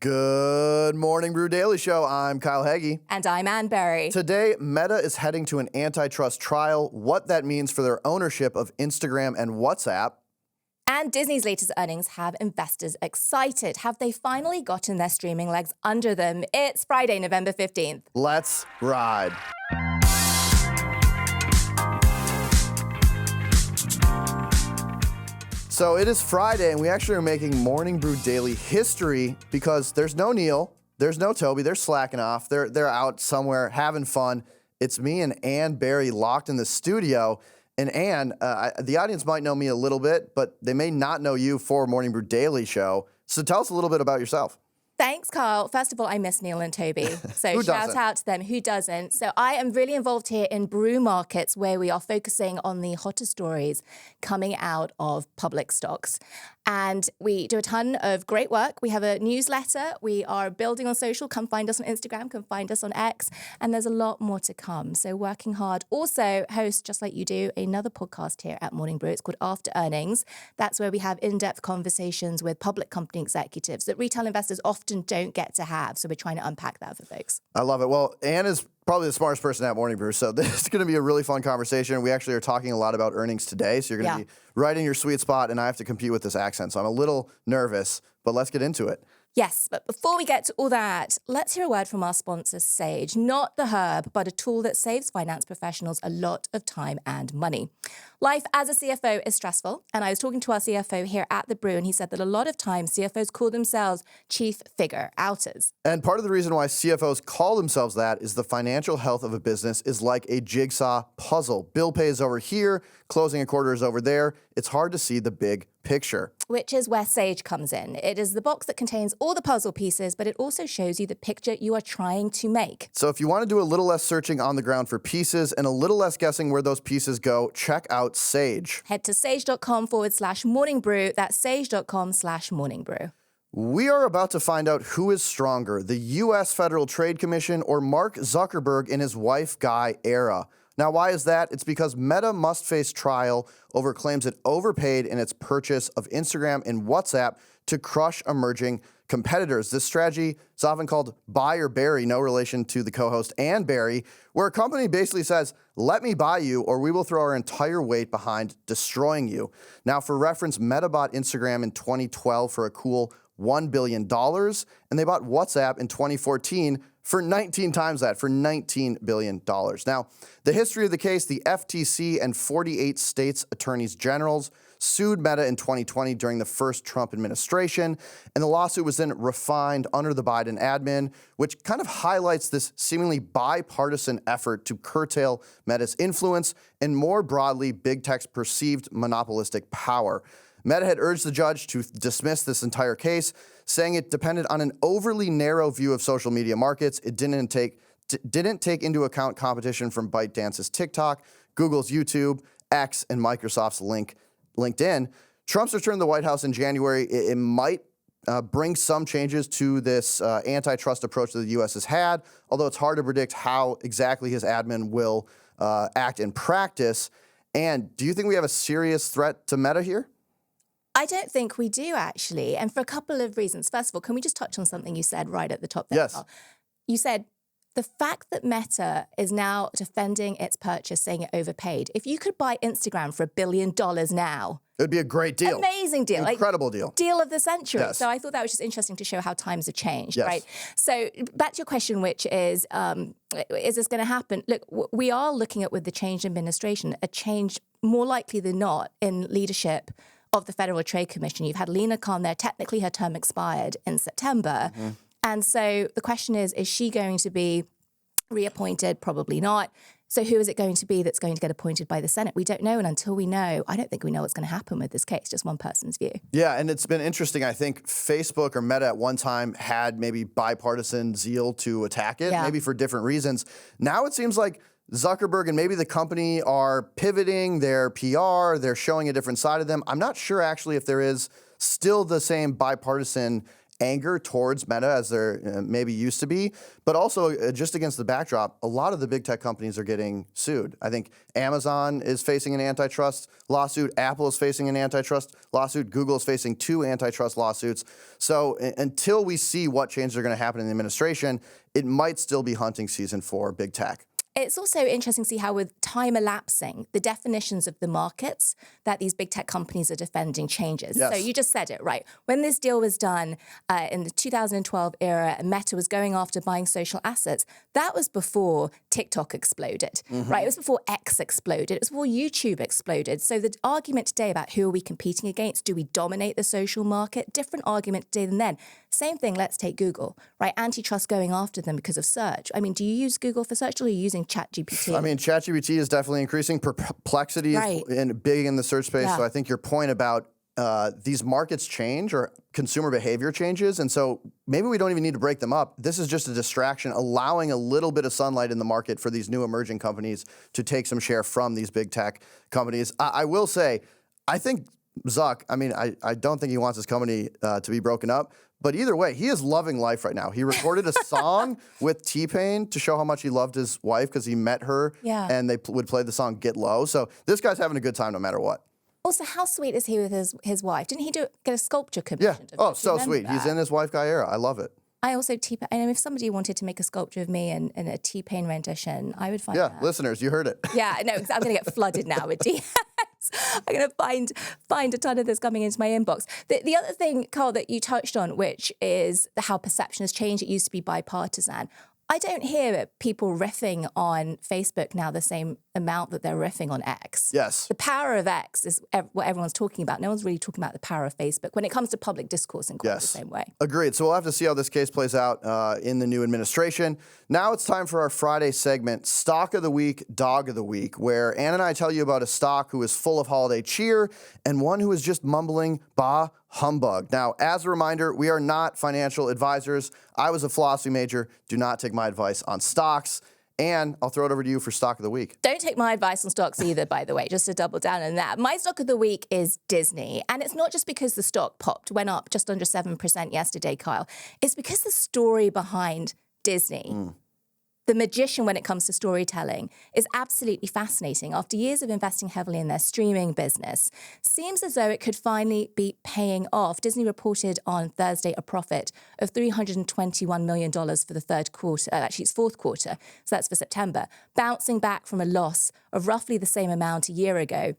Good morning, Brew Daily Show. I'm Kyle Hagee. And I'm Ann Berry. Today, Meta is heading to an antitrust trial, what that means for their ownership of Instagram and WhatsApp. And Disney's latest earnings have investors excited. Have they finally gotten their streaming legs under them? It's Friday, November 15th. Let's ride. So it is Friday, and we actually are making Morning Brew Daily history because there's no Neal, there's no Toby. They're slacking off. They're out somewhere having fun. It's me and Ann Berry locked in the studio. And Ann, the audience might know me a little bit, but they may not know you for Morning Brew Daily Show. So tell us a little bit about yourself. Thanks, Carl. First of all, I miss Neal and Toby. So Who shout doesn't? out to them. Who doesn't? So I am really involved here in brew markets where we are focusing on the hottest stories coming out of public stocks. And we do a ton of great work. We have a newsletter. We are building on social. Come find us on Instagram. Come find us on X. And there's a lot more to come. So working hard. Also host, just like you do, another podcast here at Morning Brew. It's called After Earnings. That's where we have in-depth conversations with public company executives that retail investors often don't get to have. So we're trying to unpack that for folks. I love it. Well, Ann is probably the smartest person at Morning Brew, so this is going to be a really fun conversation. We actually are talking a lot about earnings today, so you're going to be right in your sweet spot, and I have to compete with this accent, so I'm a little nervous, but let's get into it. Yes, but before we get to all that, let's hear a word from our sponsor, Sage. Not the herb, but a tool that saves finance professionals a lot of time and money. Life as a CFO is stressful, and I was talking to our CFO here at the Brew, and he said that a lot of times CFOs call themselves chief figure outers. And part of the reason why CFOs call themselves that is the financial health of a business is like a jigsaw puzzle. Bill pays over here, closing a quarter is over there. It's hard to see the big picture. Which is where Sage comes in. It is the box that contains all the puzzle pieces, but it also shows you the picture you are trying to make. So if you want to do a little less searching on the ground for pieces and a little less guessing where those pieces go, check out Sage. Head to sage.com/morningbrew. That's sage.com/morningbrew. We are about to find out who is stronger, the U.S. Federal Trade Commission or Mark Zuckerberg in his wife Guy era. Now, why is that? It's because Meta must face trial over claims it overpaid in its purchase of Instagram and WhatsApp to crush emerging competitors. This strategy is often called buy or bury, no relation to the co-host Ann Berry, where a company basically says, let me buy you or we will throw our entire weight behind destroying you. Now, for reference, Meta bought Instagram in 2012 for a cool $1 billion, and they bought WhatsApp in 2014 for 19 times that, for $19 billion. Now, the history of the case, the FTC and 48 states' attorneys generals sued Meta in 2020 during the first Trump administration, and the lawsuit was then refined under the Biden admin, which kind of highlights this seemingly bipartisan effort to curtail Meta's influence and more broadly, big tech's perceived monopolistic power. Meta had urged the judge to dismiss this entire case, saying it depended on an overly narrow view of social media markets. It didn't take into account competition from ByteDance's TikTok, Google's YouTube, X, and Microsoft's LinkedIn. Trump's return to the White House in January, it might bring some changes to this antitrust approach that the U.S. has had, although it's hard to predict how exactly his admin will act in practice. And do you think we have a serious threat to Meta here? I don't think we do, actually, and for a couple of reasons. First of all, can we just touch on something you said right at the top there? Yes. Carl? You said the fact that Meta is now defending its purchase, saying it overpaid. If you could buy Instagram for $1 billion now, it would be a great deal. Amazing deal. Incredible deal. Deal of the century. Yes. So I thought that was just interesting to show how times have changed, Yes. right? So back to your question, which is this going to happen? Look, we are looking at, with the changed administration, a change more likely than not in leadership of the Federal Trade Commission. You've had Lena Khan there. Technically, her term expired in September. Mm-hmm. And so the question is she going to be reappointed? Probably not. So who is it going to be that's going to get appointed by the Senate? We don't know. And until we know, I don't think we know what's going to happen with this case, just one person's view. Yeah, and it's been interesting. I think Facebook or Meta at one time had maybe bipartisan zeal to attack it, maybe for different reasons. Now it seems like Zuckerberg and maybe the company are pivoting their PR. They're showing a different side of them. I'm not sure actually if there is still the same bipartisan anger towards Meta as there maybe used to be, but also just against the backdrop, a lot of the big tech companies are getting sued. I think Amazon is facing an antitrust lawsuit, Apple is facing an antitrust lawsuit, Google is facing 2 antitrust lawsuits. So until we see what changes are going to happen in the administration, it might still be hunting season for big tech. It's also interesting to see how, with time elapsing, the definitions of the markets that these big tech companies are defending changes. Yes. So you just said it, right? When this deal was done in the 2012 era, and Meta was going after buying social assets, that was before TikTok exploded, right? It was before X exploded. It was before YouTube exploded. So the argument today about who are we competing against, do we dominate the social market? Different argument today than then. Same thing, let's take Google, right? Antitrust going after them because of search. I mean, do you use Google for search, or are you using ChatGPT? I mean, ChatGPT is definitely increasing. Perplexity is big in the search space. Yeah. So I think your point about these markets change or consumer behavior changes. And so maybe we don't even need to break them up. This is just a distraction, allowing a little bit of sunlight in the market for these new emerging companies to take some share from these big tech companies. I will say, I think Zuck, I mean, I don't think he wants his company to be broken up. But either way, he is loving life right now. He recorded a song with T-Pain to show how much he loved his wife because he met her and they would play the song Get Low. So this guy's having a good time no matter what. Also, how sweet is he with his wife? Didn't he get a sculpture commissioned? Yeah. Oh, so sweet. He's in his wife guy era. I love it. I also T-Pain. And if somebody wanted to make a sculpture of me in a T-Pain rendition, I would find that. Yeah, listeners, you heard it. Yeah, no, I'm going to get flooded now with DMs. I'm going to find a ton of this coming into my inbox. The other thing, Carl, that you touched on, which is how perception has changed. It used to be bipartisan. I don't hear people riffing on Facebook now the same amount that they're riffing on X. Yes. The power of X is what everyone's talking about. No one's really talking about the power of Facebook when it comes to public discourse in quite the same way. Agreed. So we'll have to see how this case plays out in the new administration. Now it's time for our Friday segment, Stock of the Week, Dog of the Week, where Ann and I tell you about a stock who is full of holiday cheer and one who is just mumbling, bah, humbug. Now, as a reminder, we are not financial advisors. I was a philosophy major. Do not take my advice on stocks. And I'll throw it over to you for Stock of the Week. Don't take my advice on stocks either, by the way, just to double down on that. My Stock of the Week is Disney. And it's not just because the stock went up just under 7% yesterday, Kyle. It's because the story behind Disney, the magician when it comes to storytelling, is absolutely fascinating. After years of investing heavily in their streaming business, seems as though it could finally be paying off. Disney reported on Thursday a profit of $321 million for the third quarter, actually it's fourth quarter, so that's for September, bouncing back from a loss of roughly the same amount a year ago.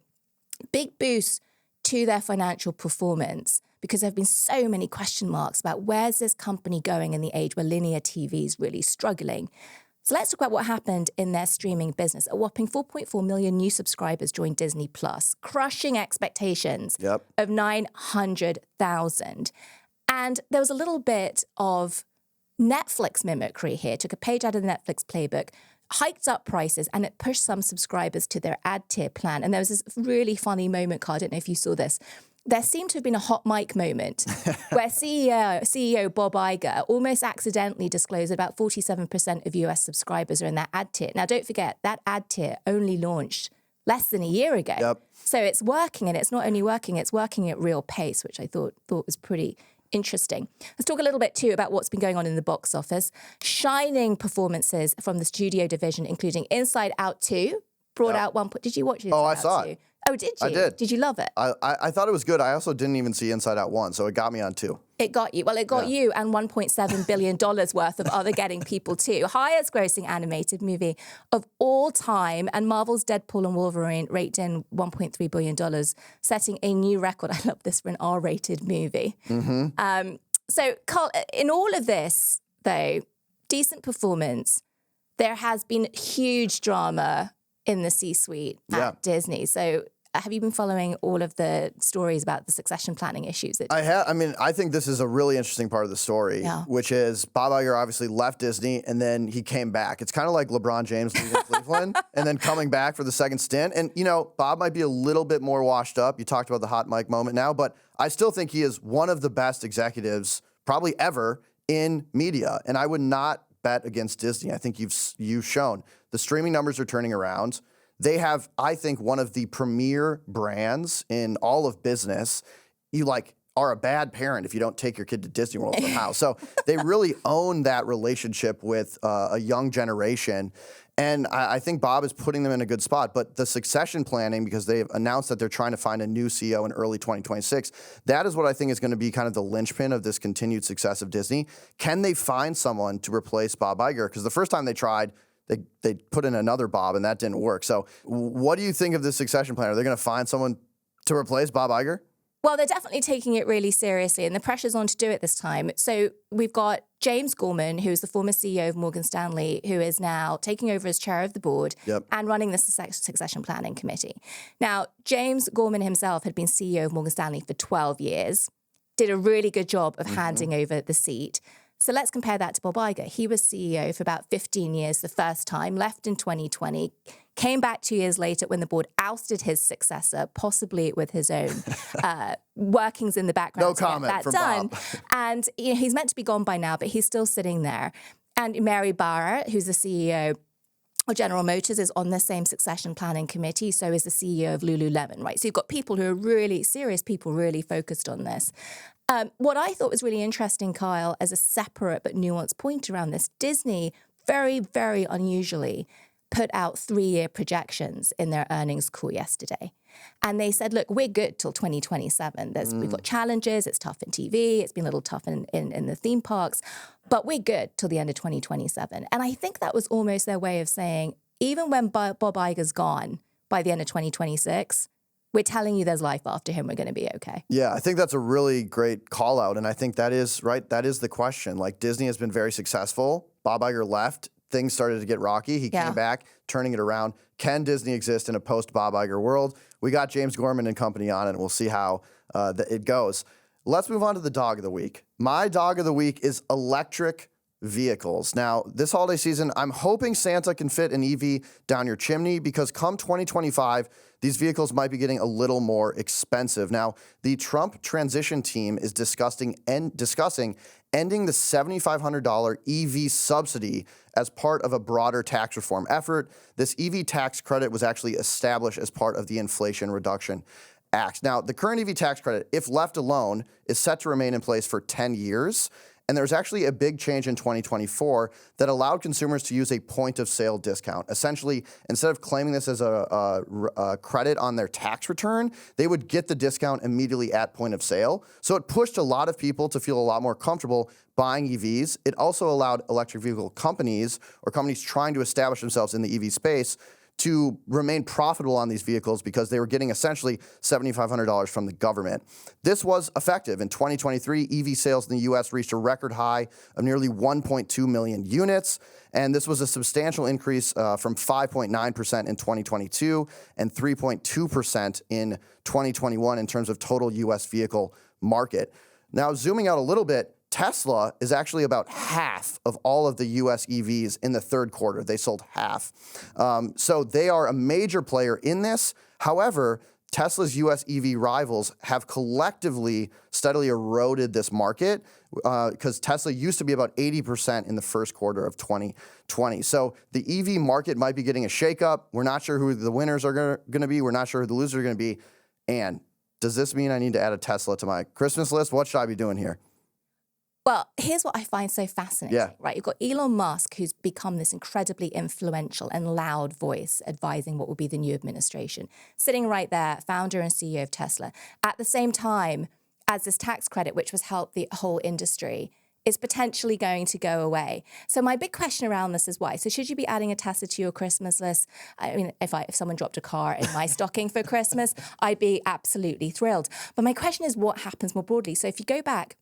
Big boost to their financial performance, because there have been so many question marks about where's this company going in the age where linear TV is really struggling. So let's talk about what happened in their streaming business. A whopping 4.4 million new subscribers joined Disney Plus, crushing expectations of 900,000. And there was a little bit of Netflix mimicry here, took a page out of the Netflix playbook, hiked up prices, and it pushed some subscribers to their ad tier plan. And there was this really funny moment, Carl, I don't know if you saw this. There seemed to have been a hot mic moment where CEO Bob Iger almost accidentally disclosed about 47% of US subscribers are in that ad tier. Now, don't forget, that ad tier only launched less than a year ago. So it's working, and it's not only working, it's working at real pace, which I thought was pretty interesting. Let's talk a little bit, too, about what's been going on in the box office. Shining performances from the studio division, including Inside Out 2, brought out one point. Did you watch it? I saw it. Oh, did you? I did. Did you love it? I thought it was good. I also didn't even see Inside Out 1, so it got me on 2. It got you. Well, it got you and $1.7 billion worth of other getting people too. Highest grossing animated movie of all time. And Marvel's Deadpool and Wolverine raked in $1.3 billion, setting a new record. I love this for an R-rated movie. So, Carl, in all of this, though, decent performance. There has been huge drama in the C-suite at Disney. So have you been following all of the stories about the succession planning issues? I have. I mean, I think this is a really interesting part of the story, which is Bob Iger obviously left Disney and then he came back. It's kind of like LeBron James leaving Cleveland and then coming back for the second stint. And, you know, Bob might be a little bit more washed up. You talked about the hot mic moment now, but I still think he is one of the best executives probably ever in media. And I would not bet against Disney. I think you've shown the streaming numbers are turning around. They have, I think, one of the premier brands in all of business. You like are a bad parent if you don't take your kid to Disney World somehow. So they really own that relationship with a young generation. And I think Bob is putting them in a good spot. But the succession planning, because they've announced that they're trying to find a new CEO in early 2026, that is what I think is going to be kind of the linchpin of this continued success of Disney. Can they find someone to replace Bob Iger? Because the first time they tried, they put in another Bob, and that didn't work. So what do you think of this succession plan? Are they going to find someone to replace Bob Iger? Well, they're definitely taking it really seriously, and the pressure's on to do it this time. So we've got James Gorman, who's the former CEO of Morgan Stanley, who is now taking over as chair of the board and running the succession planning committee. Now, James Gorman himself had been CEO of Morgan Stanley for 12 years, did a really good job of handing over the seat. So let's compare that to Bob Iger. He was CEO for about 15 years the first time, left in 2020, came back 2 years later when the board ousted his successor, possibly with his own workings in the background. No comment from done. Bob. And he's meant to be gone by now, but he's still sitting there. And Mary Barra, who's the CEO of General Motors, is on the same succession planning committee. So is the CEO of Lululemon, right? So you've got people who are really serious people, really focused on this. What I thought was really interesting, Kyle, as a separate but nuanced point around this, Disney very, very unusually put out 3-year projections in their earnings call yesterday. And they said, look, we're good till 2027. We've got challenges. It's tough in TV. It's been a little tough in the theme parks. But we're good till the end of 2027. And I think that was almost their way of saying, even when Bob Iger's gone by the end of 2026, we're telling you there's life after him. We're going to be okay. Yeah, I think that's a really great call out. And I think that is right. That is the question. Like, Disney has been very successful. Bob Iger left. Things started to get rocky. He came back, turning it around. Can Disney exist in a post-Bob Iger world? We got James Gorman and company on it, and we'll see how it goes. Let's move on to the dog of the week. My dog of the week is electric vehicles. Now, this holiday season, I'm hoping Santa can fit an EV down your chimney, because come 2025, these vehicles might be getting a little more expensive. Now, the Trump transition team is discussing ending the $7,500 EV subsidy as part of a broader tax reform effort. This EV tax credit was actually established as part of the Inflation Reduction Act. Now, the current EV tax credit, if left alone, is set to remain in place for 10 years. And there's actually a big change in 2024 that allowed consumers to use a point-of-sale discount. Essentially, instead of claiming this as a credit on their tax return, they would get the discount immediately at point of sale. So it pushed a lot of people to feel a lot more comfortable buying EVs. It also allowed electric vehicle companies, or companies trying to establish themselves in the EV space, to remain profitable on these vehicles, because they were getting essentially $7,500 from the government. This was effective. In 2023, EV sales in the U.S. reached a record high of nearly 1.2 million units, and this was a substantial increase from 5.9% in 2022 and 3.2% in 2021 in terms of total U.S. vehicle market. Now, zooming out a little bit, Tesla is actually about half of all of the U.S. EVs in the third quarter. They sold half. So they are a major player in this. However, Tesla's U.S. EV rivals have collectively steadily eroded this market, because Tesla used to be about 80% in the first quarter of 2020. So the EV market might be getting a shakeup. We're not sure who the winners are going to be. We're not sure who the losers are going to be. And does this mean I need to add a Tesla to my Christmas list? What should I be doing here? Well, here's what I find so fascinating, right? You've got Elon Musk, who's become this incredibly influential and loud voice advising what will be the new administration, sitting right there, founder and CEO of Tesla. At the same time as this tax credit, which was helped the whole industry, is potentially going to go away. So my big question around this is why. So should you be adding a Tesla to your Christmas list? I mean, if someone dropped a car in my stocking for Christmas, I'd be absolutely thrilled. But my question is, what happens more broadly? So if you go back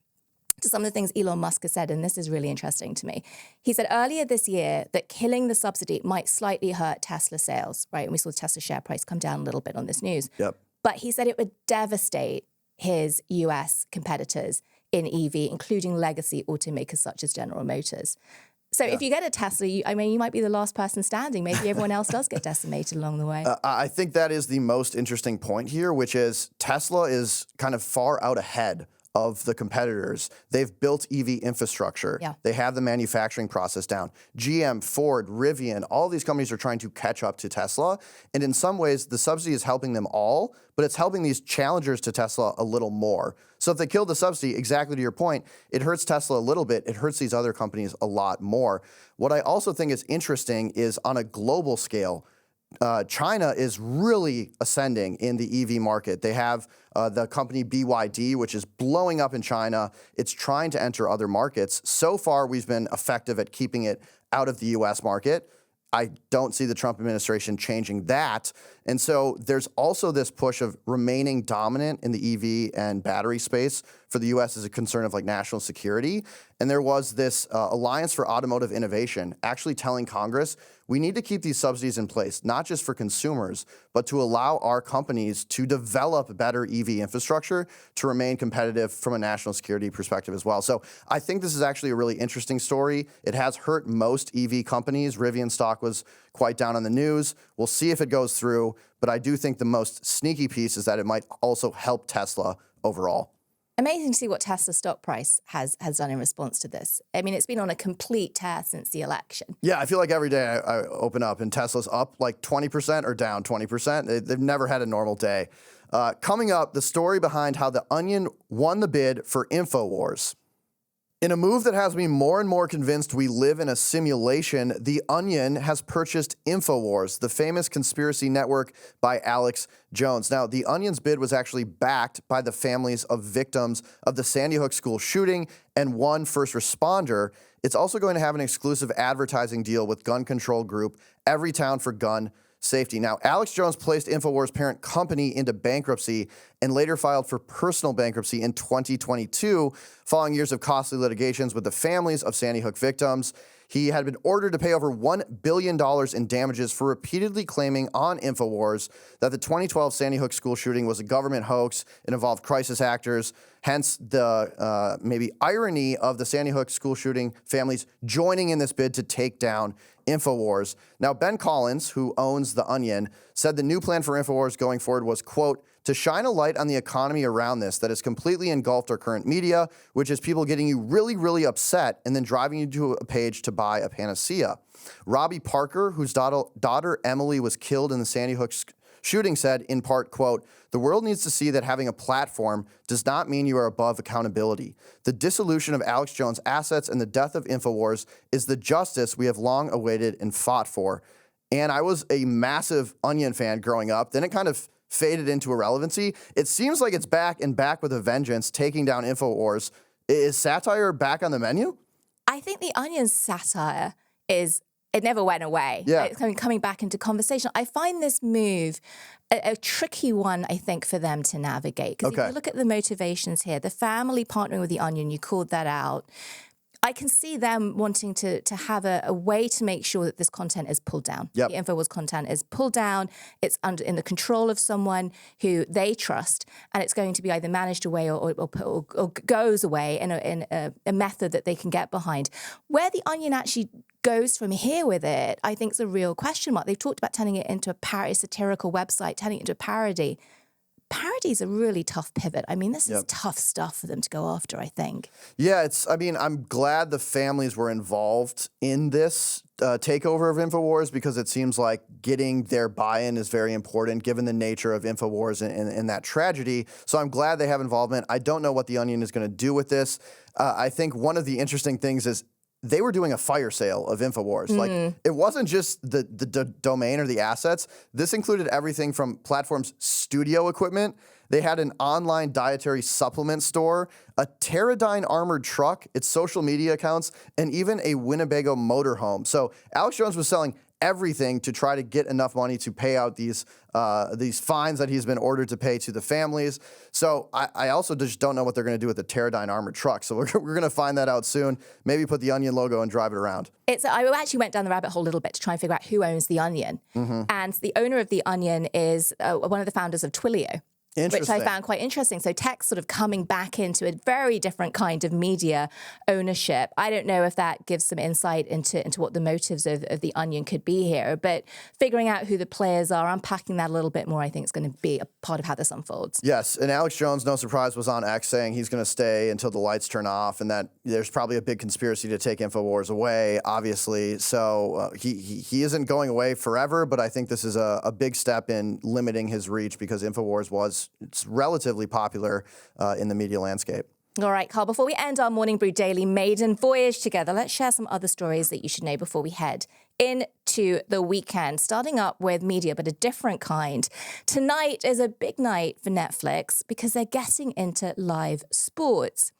to some of the things Elon Musk has said, and this is really interesting to me. He said earlier this year that killing the subsidy might slightly hurt Tesla sales, right? And we saw the Tesla share price come down a little bit on this news. But he said it would devastate his US competitors in EV, including legacy automakers such as General Motors. So if you get a Tesla, you might be the last person standing. Maybe everyone else does get decimated along the way. I think that is the most interesting point here, which is Tesla is kind of far out ahead of the competitors. They've built EV infrastructure. Yeah. They have the manufacturing process down. GM, Ford, Rivian, all these companies are trying to catch up to Tesla. And in some ways, the subsidy is helping them all, but it's helping these challengers to Tesla a little more. So if they kill the subsidy, exactly to your point, it hurts Tesla a little bit. It hurts these other companies a lot more. What I also think is interesting is on a global scale, China is really ascending in the EV market. They have the company BYD, which is blowing up in China. It's trying to enter other markets. So far, we've been effective at keeping it out of the US market. I don't see the Trump administration changing that. And so there's also this push of remaining dominant in the EV and battery space for the U.S. as a concern of like national security. And there was this Alliance for Automotive Innovation actually telling Congress, we need to keep these subsidies in place, not just for consumers, but to allow our companies to develop better EV infrastructure to remain competitive from a national security perspective as well. So I think this is actually a really interesting story. It has hurt most EV companies. Rivian stock was quite down on the news. We'll see if it goes through, but I do think the most sneaky piece is that it might also help Tesla overall. Amazing to see what Tesla's stock price has done in response to this. I mean, it's been on a complete tear since the election. Yeah, I feel like every day I open up and Tesla's up like 20% or down 20%. They've never had a normal day. Coming up, the story behind how The Onion won the bid for InfoWars. In a move that has me more and more convinced we live in a simulation, The Onion has purchased InfoWars, the famous conspiracy network by Alex Jones. Now, The Onion's bid was actually backed by the families of victims of the Sandy Hook school shooting and one first responder. It's also going to have an exclusive advertising deal with gun control group Everytown for Gun Safety. Now, Alex Jones placed InfoWars' parent company into bankruptcy and later filed for personal bankruptcy in 2022, following years of costly litigations with the families of Sandy Hook victims. He had been ordered to pay over $1 billion in damages for repeatedly claiming on InfoWars that the 2012 Sandy Hook school shooting was a government hoax. It involved crisis actors. Hence the maybe irony of the Sandy Hook school shooting families joining in this bid to take down InfoWars. Now, Ben Collins, who owns The Onion, said the new plan for InfoWars going forward was, quote, to shine a light on the economy around this that has completely engulfed our current media, which is people getting you really, really upset and then driving you to a page to buy a panacea. Robbie Parker, whose daughter Emily was killed in the Sandy Hook shooting, said, in part, quote, the world needs to see that having a platform does not mean you are above accountability. The dissolution of Alex Jones' assets and the death of InfoWars is the justice we have long awaited and fought for. And I was a massive Onion fan growing up. Then it kind of faded into irrelevancy. It seems like it's back and back with a vengeance, taking down InfoWars. Is satire back on the menu? I think The Onion's satire it never went away. Yeah. It's coming back into conversation. I find this move a tricky one, I think, for them to navigate. Because if you look at the motivations here, the family partnering with The Onion, you called that out. I can see them wanting to have a way to make sure that this content is pulled down. Yep. The InfoWars content is pulled down. It's in the control of someone who they trust, and it's going to be either managed away or goes away in a method that they can get behind. Where The Onion actually goes from here with it, I think is a real question mark. They've talked about turning it into a satirical website, turning it into a parody. Parody is a really tough pivot. I mean, this is tough stuff for them to go after, I think. Yeah, I'm glad the families were involved in this takeover of InfoWars because it seems like getting their buy-in is very important given the nature of InfoWars and that tragedy. So I'm glad they have involvement. I don't know what The Onion is going to do with this. I think one of the interesting things is they were doing a fire sale of InfoWars. Like, it wasn't just the domain or the assets. This included everything from platform's studio equipment. They had an online dietary supplement store, a Teradyne armored truck, its social media accounts, and even a Winnebago motorhome. So Alex Jones was selling everything to try to get enough money to pay out these fines that he's been ordered to pay to the families. So I also just don't know what they're going to do with the Teradyne armored truck. So we're going to find that out soon. Maybe put the Onion logo and drive it around. I actually went down the rabbit hole a little bit to try and figure out who owns The Onion. And the owner of The Onion is one of the founders of Twilio. which I found quite interesting. So tech sort of coming back into a very different kind of media ownership. I don't know if that gives some insight into what the motives of the Onion could be here, but figuring out who the players are, unpacking that a little bit more, I think is going to be a part of how this unfolds. Yes, and Alex Jones, no surprise, was on X saying he's going to stay until the lights turn off, and that there's probably a big conspiracy to take InfoWars away, obviously. So he isn't going away forever, but I think this is a big step in limiting his reach because InfoWars it's relatively popular in the media landscape. All right, Carl, before we end our Morning Brew Daily maiden voyage together, let's share some other stories that you should know before we head into the weekend, starting up with media, but a different kind. Tonight is a big night for Netflix because they're getting into live sports.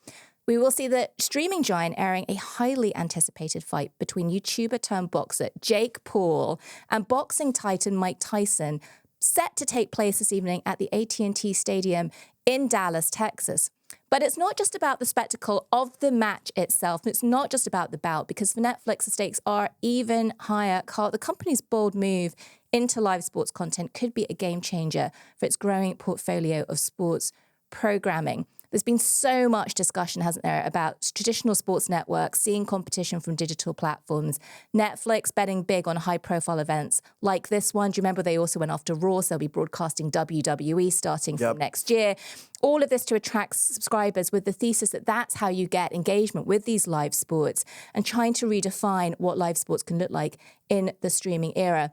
We will see the streaming giant airing a highly anticipated fight between YouTuber turned boxer Jake Paul and boxing titan Mike Tyson, set to take place this evening at the AT&T Stadium in Dallas, Texas. But it's not just about the spectacle of the match itself. It's not just about the bout, because for Netflix, the stakes are even higher. Carl, the company's bold move into live sports content could be a game changer for its growing portfolio of sports programming. There's been so much discussion, hasn't there, about traditional sports networks seeing competition from digital platforms. Netflix betting big on high-profile events like this one. Do you remember they also went after Raw? So they'll be broadcasting WWE starting from next year. All of this to attract subscribers with the thesis that that's how you get engagement with these live sports and trying to redefine what live sports can look like in the streaming era.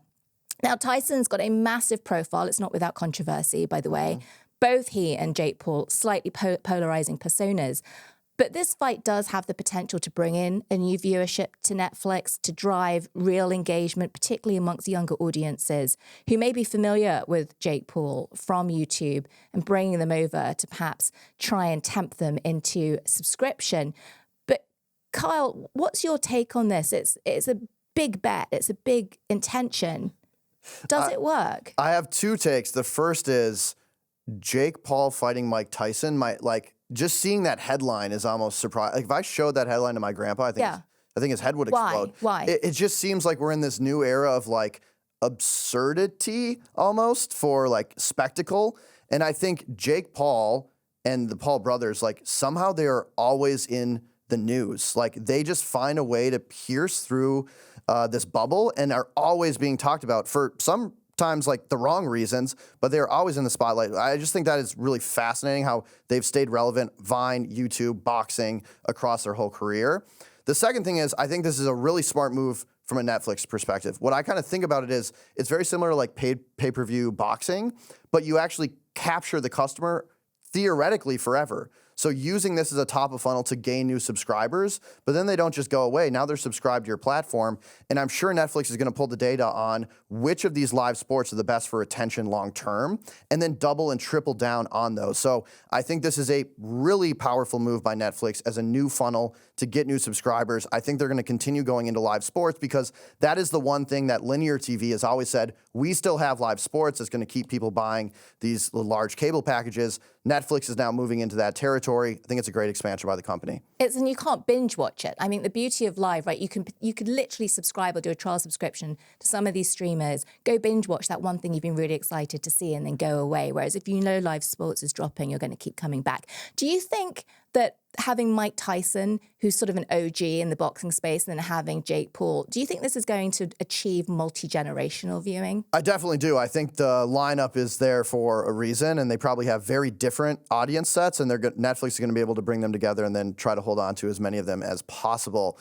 Now, Tyson's got a massive profile. It's not without controversy, by the way. Both he and Jake Paul, slightly polarizing personas. But this fight does have the potential to bring in a new viewership to Netflix, to drive real engagement, particularly amongst younger audiences who may be familiar with Jake Paul from YouTube, and bringing them over to perhaps try and tempt them into subscription. But Kyle, what's your take on this? It's a big bet. It's a big intention. Does it work? I have two takes. The first is Jake Paul fighting Mike Tyson. Just seeing that headline is almost surprising. Like, if I showed that headline to my grandpa, I think his head would explode. Why? It just seems like we're in this new era of like absurdity almost for like spectacle. And I think Jake Paul and the Paul brothers, like somehow they are always in the news. Like they just find a way to pierce through this bubble and are always being talked about for sometimes like the wrong reasons, but they're always in the spotlight. I just think that is really fascinating how they've stayed relevant, Vine, YouTube, boxing, across their whole career. The second thing is, I think this is a really smart move from a Netflix perspective. What I kind of think about it is, it's very similar to like paid pay-per-view boxing, but you actually capture the customer theoretically forever. So using this as a top of funnel to gain new subscribers, but then they don't just go away. Now they're subscribed to your platform. And I'm sure Netflix is going to pull the data on which of these live sports are the best for attention long term, and then double and triple down on those. So I think this is a really powerful move by Netflix as a new funnel to get new subscribers. I think they're going to continue going into live sports because that is the one thing that linear TV has always said, we still have live sports. It's going to keep people buying these large cable packages. Netflix is now moving into that territory. I think it's a great expansion by the company. And you can't binge watch it. I mean, the beauty of live, right? You could literally subscribe or do a trial subscription to some of these streamers, go binge watch that one thing you've been really excited to see and then go away. Whereas if you know live sports is dropping, you're going to keep coming back. Do you think that having Mike Tyson, who's sort of an OG in the boxing space, and then having Jake Paul, do you think this is going to achieve multi-generational viewing? I definitely do. I think the lineup is there for a reason, and they probably have very different audience sets, and Netflix is going to be able to bring them together and then try to hold on to as many of them as possible.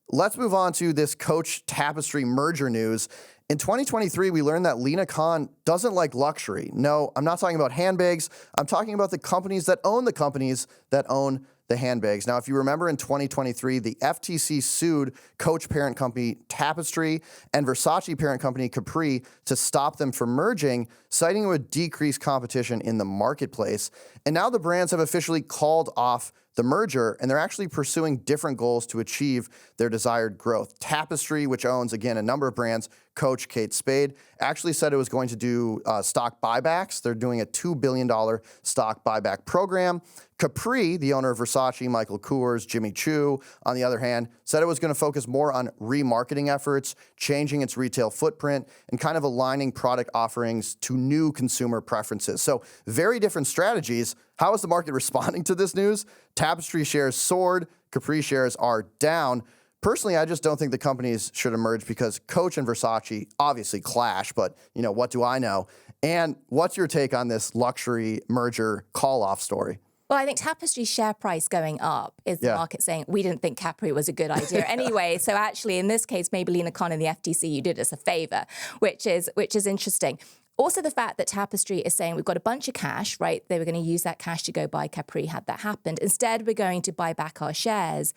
Let's move on to this Coach Tapestry merger news. In 2023, we learned that Lina Khan doesn't like luxury. No, I'm not talking about handbags. I'm talking about the companies that own the handbags. Now, if you remember in 2023, the FTC sued Coach parent company Tapestry and Versace parent company Capri to stop them from merging, citing it would decrease competition in the marketplace. And now the brands have officially called off the merger, and they're actually pursuing different goals to achieve their desired growth. Tapestry, which owns, again, a number of brands, Coach, Kate Spade, actually said it was going to do stock buybacks. They're doing a $2 billion stock buyback program. Capri, the owner of Versace, Michael Kors, Jimmy Choo, on the other hand, said it was going to focus more on remarketing efforts, changing its retail footprint, and kind of aligning product offerings to new consumer preferences. So very different strategies. How is the market responding to this news? Tapestry shares soared. Capri shares are down. Personally, I just don't think the companies should emerge because Coach and Versace obviously clash, but, what do I know? And what's your take on this luxury merger call-off story? Well, I think Tapestry's share price going up is the market saying, we didn't think Capri was a good idea anyway. So actually, in this case, maybe Lena Khan and the FTC, you did us a favor, which is interesting. Also, the fact that Tapestry is saying we've got a bunch of cash, right? They were going to use that cash to go buy Capri had that happened. Instead, we're going to buy back our shares.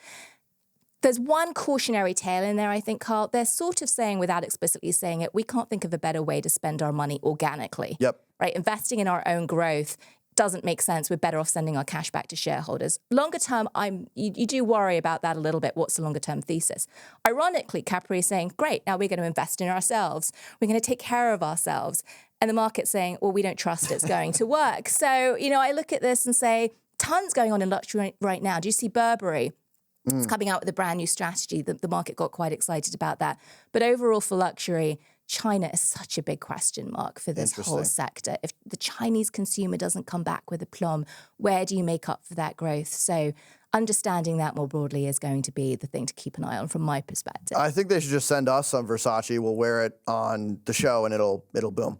There's one cautionary tale in there, I think, Carl. They're sort of saying, without explicitly saying it, we can't think of a better way to spend our money organically. Yep. Right? Investing in our own growth doesn't make sense. We're better off sending our cash back to shareholders. Longer term, you do worry about that a little bit. What's the longer term thesis? Ironically, Capri is saying, great, now we're going to invest in ourselves. We're going to take care of ourselves. And the market's saying, well, we don't trust it's going to work. So, I look at this and say, tons going on in luxury right now. Do you see Burberry? It's coming out with a brand new strategy. The market got quite excited about that. But overall for luxury, China is such a big question mark for this whole sector. If the Chinese consumer doesn't come back with aplomb, where do you make up for that growth? So understanding that more broadly is going to be the thing to keep an eye on from my perspective. I think they should just send us some Versace. We'll wear it on the show and it'll boom.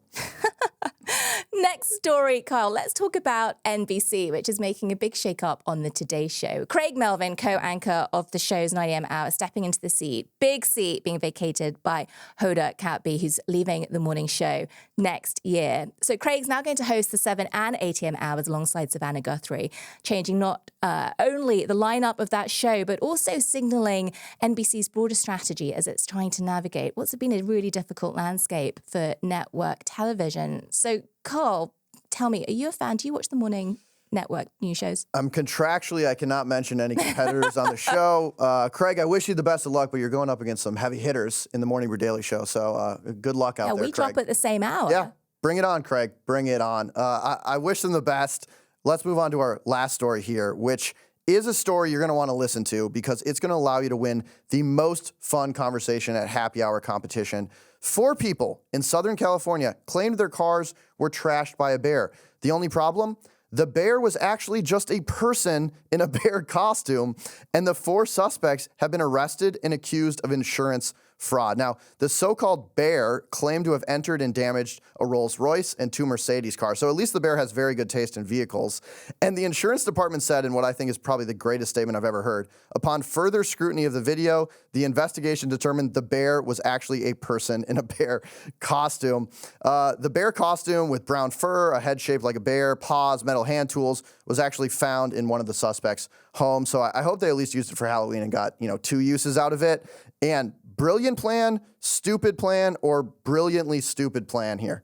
Next story, Kyle. Let's talk about NBC, which is making a big shake-up on the Today Show. Craig Melvin, co-anchor of the show's 9 a.m. hour, stepping into the seat. Big seat being vacated by Hoda Kotb, who's leaving the morning show next year. So Craig's now going to host the 7 and 8 a.m. hours alongside Savannah Guthrie, changing not only the lineup of that show, but also signaling NBC's broader strategy as it's trying to navigate what's been a really difficult landscape for network television. So, Carl, tell me, are you a fan? Do you watch the morning network news shows? Contractually, I cannot mention any competitors on the show. Craig, I wish you the best of luck, but you're going up against some heavy hitters in the morning Brew Daily show. So good luck out there, we Craig. drop at the same hour. Yeah, bring it on, Craig. Bring it on. I wish them the best. Let's move on to our last story here, which is a story you're going to want to listen to because it's going to allow you to win the most fun conversation at happy hour competition. 4 people in Southern California claimed their cars were trashed by a bear. The only problem? The bear was actually just a person in a bear costume, and the 4 suspects have been arrested and accused of insurance fraud. Now, the so-called bear claimed to have entered and damaged a Rolls-Royce and 2 Mercedes cars. So at least the bear has very good taste in vehicles. And the insurance department said, in what I think is probably the greatest statement I've ever heard, upon further scrutiny of the video, the investigation determined the bear was actually a person in a bear costume. The bear costume with brown fur, a head shaped like a bear, paws, metal hand tools, was actually found in one of the suspects' homes. So I hope they at least used it for Halloween and got, 2 uses out of it. And brilliant plan, stupid plan, or brilliantly stupid plan here?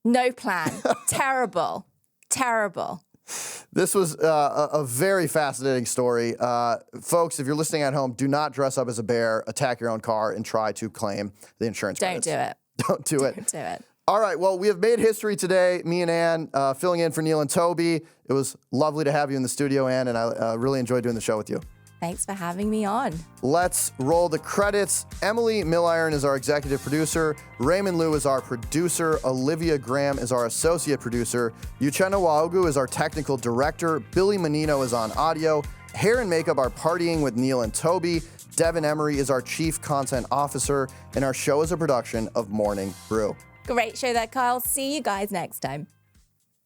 No plan. Terrible. Terrible. This was a very fascinating story. Folks, if you're listening at home, do not dress up as a bear, attack your own car, and try to claim the insurance credits. Don't do it. Don't do it. Don't do it. All right, well, we have made history today, me and Ann, filling in for Neal and Toby. It was lovely to have you in the studio, Ann, and I really enjoyed doing the show with you. Thanks for having me on. Let's roll the credits. Emily Milliron is our executive producer. Raymond Liu is our producer. Olivia Graham is our associate producer. Uchenna Waogu is our technical director. Billy Menino is on audio. Hair and makeup are partying with Neal and Toby. Devin Emery is our chief content officer. And our show is a production of Morning Brew. Great show there, Kyle. See you guys next time.